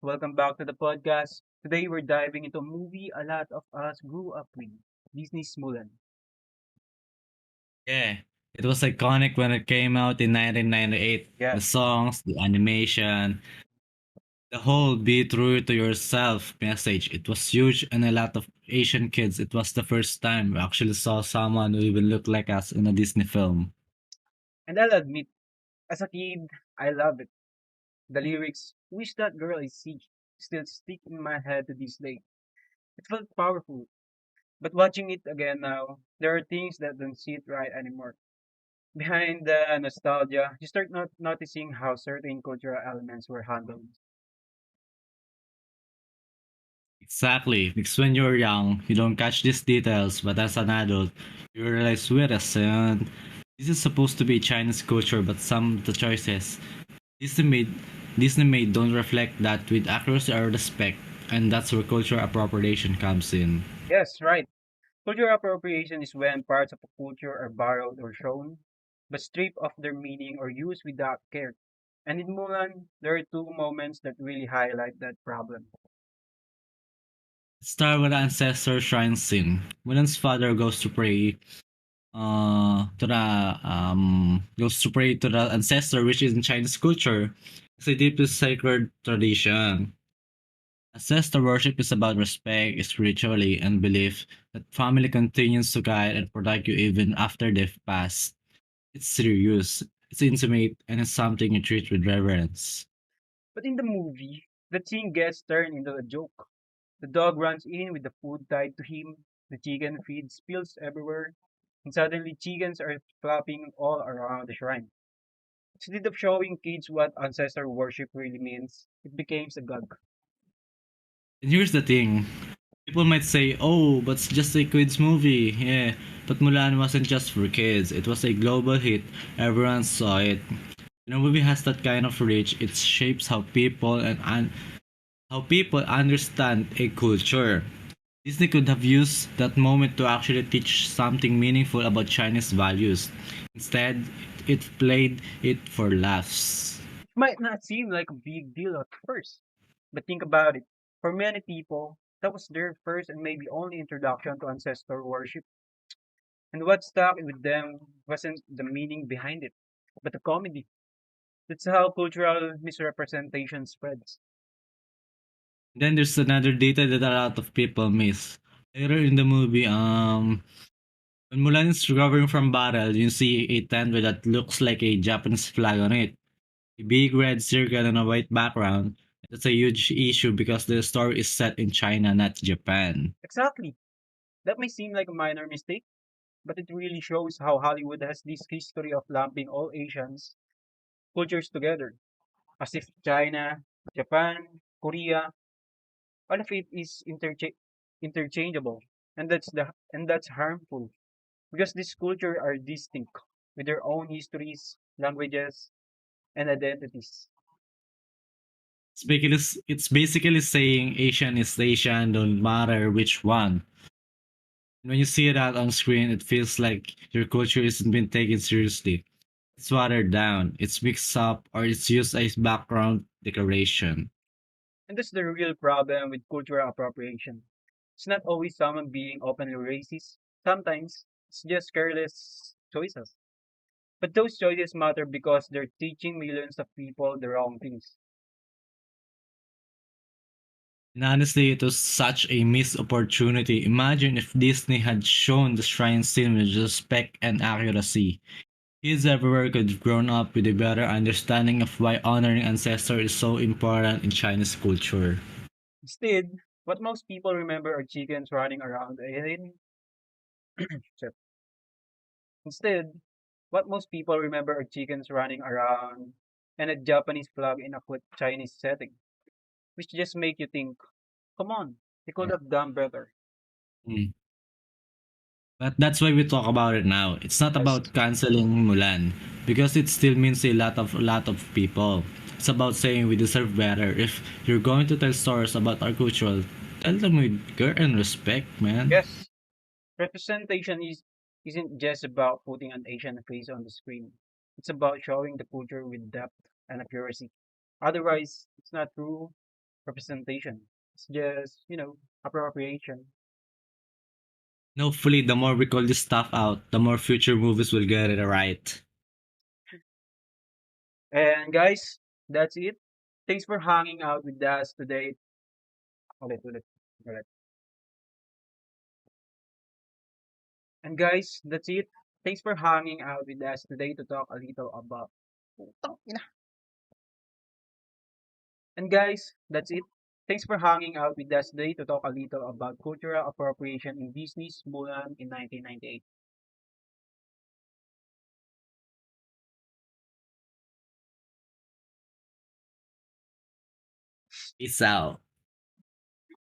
Welcome back to the podcast. Today we're diving into a movie a lot of us grew up with, Disney's Mulan. Yeah, it was iconic when it came out in 1998. The Yes. songs, the animation, the whole be true to yourself message. It was huge, and a lot of Asian kids, it was the first time we actually saw someone who even looked like us in a Disney film. And I'll admit, as a kid, I love it. The lyrics, wish that girl I see, still stick in my head to this day. It felt powerful. But watching it again now, there are things that don't sit right anymore. Behind the nostalgia, you start not noticing how certain cultural elements were handled. Exactly, because when you're young, you don't catch these details, but as an adult, you realize, wait a second, this is supposed to be Chinese culture, but some of the choices Disney made Disney made don't reflect that with accuracy or respect, and that's where cultural appropriation comes in. Yes, right. Cultural appropriation is when parts of a culture are borrowed or shown, but stripped of their meaning or used without care. And in Mulan, there are two moments that really highlight that problem. Start with the ancestor shrine scene. Mulan's father goes to pray to the ancestor, which is in Chinese culture. It's a deeply sacred tradition. Ancestor worship is about respect, spirituality, and belief that family continues to guide and protect you even after they've passed. It's serious, it's intimate, and it's something you treat with reverence. But in the movie, the thing gets turned into a joke. The dog runs in with the food tied to him, the chicken feed spills everywhere, and suddenly chickens are flopping all around the shrine. Instead of showing kids what ancestor worship really means, it becomes a gag. And here's the thing. People might say, oh, but it's just a kids movie. Yeah, but Mulan wasn't just for kids. It was a global hit. Everyone saw it. A movie has that kind of reach. It shapes how people understand a culture. Disney could have used that moment to actually teach something meaningful about Chinese values. Instead, it played it for laughs. Might not seem like a big deal at first, but think about it. For many people, that was their first and maybe only introduction to ancestor worship. And what stuck with them wasn't the meaning behind it, but the comedy. That's how cultural misrepresentation spreads. Then there's another data that a lot of people miss. Later in the movie, when Mulan is recovering from battle, you see a tent with that looks like a Japanese flag on it. A big red circle on a white background. That's a huge issue because the story is set in China, not Japan. Exactly. That may seem like a minor mistake, but it really shows how Hollywood has this history of lumping all Asians cultures together, as if China, Japan, Korea, all of it is interchangeable, and that's harmful because these cultures are distinct with their own histories, languages, and identities. It's basically saying Asian is Asian, don't matter which one. When you see it out on screen, it feels like your culture isn't being taken seriously. It's watered down, it's mixed up, or it's used as background decoration. And that's the real problem with cultural appropriation. It's not always someone being openly racist. Sometimes it's just careless choices. But those choices matter because they're teaching millions of people the wrong things. And honestly, it was such a missed opportunity. Imagine if Disney had shown the shrine scene with respect and accuracy. Kids everywhere could have grown up with a better understanding of why honoring ancestors is so important in Chinese culture. Instead, what most people remember are chickens running around Shit. Instead, what most people remember are chickens running around and a Japanese flag in a Chinese setting, which just make you think, come on, they could have done better. Mm. But that's why we talk about it now. It's not Yes. about canceling Mulan because it still means a lot of people. It's about saying we deserve better. If you're going to tell stories about our culture, tell them with care and respect, man. Yes. Representation isn't just about putting an Asian face on the screen. It's about showing the culture with depth and accuracy. Otherwise, it's not true. representation. It's just, appropriation. Hopefully, the more we call this stuff out, the more future movies will get it right. And guys, that's it. Thanks for hanging out with us today. Ulit, ulit, ulit. And guys, that's it. Thanks for hanging out with us today to talk a little about. Putang ina. And guys, that's it. Thanks for hanging out with us today to talk a little about cultural appropriation in Disney's Mulan in 1998. Peace out.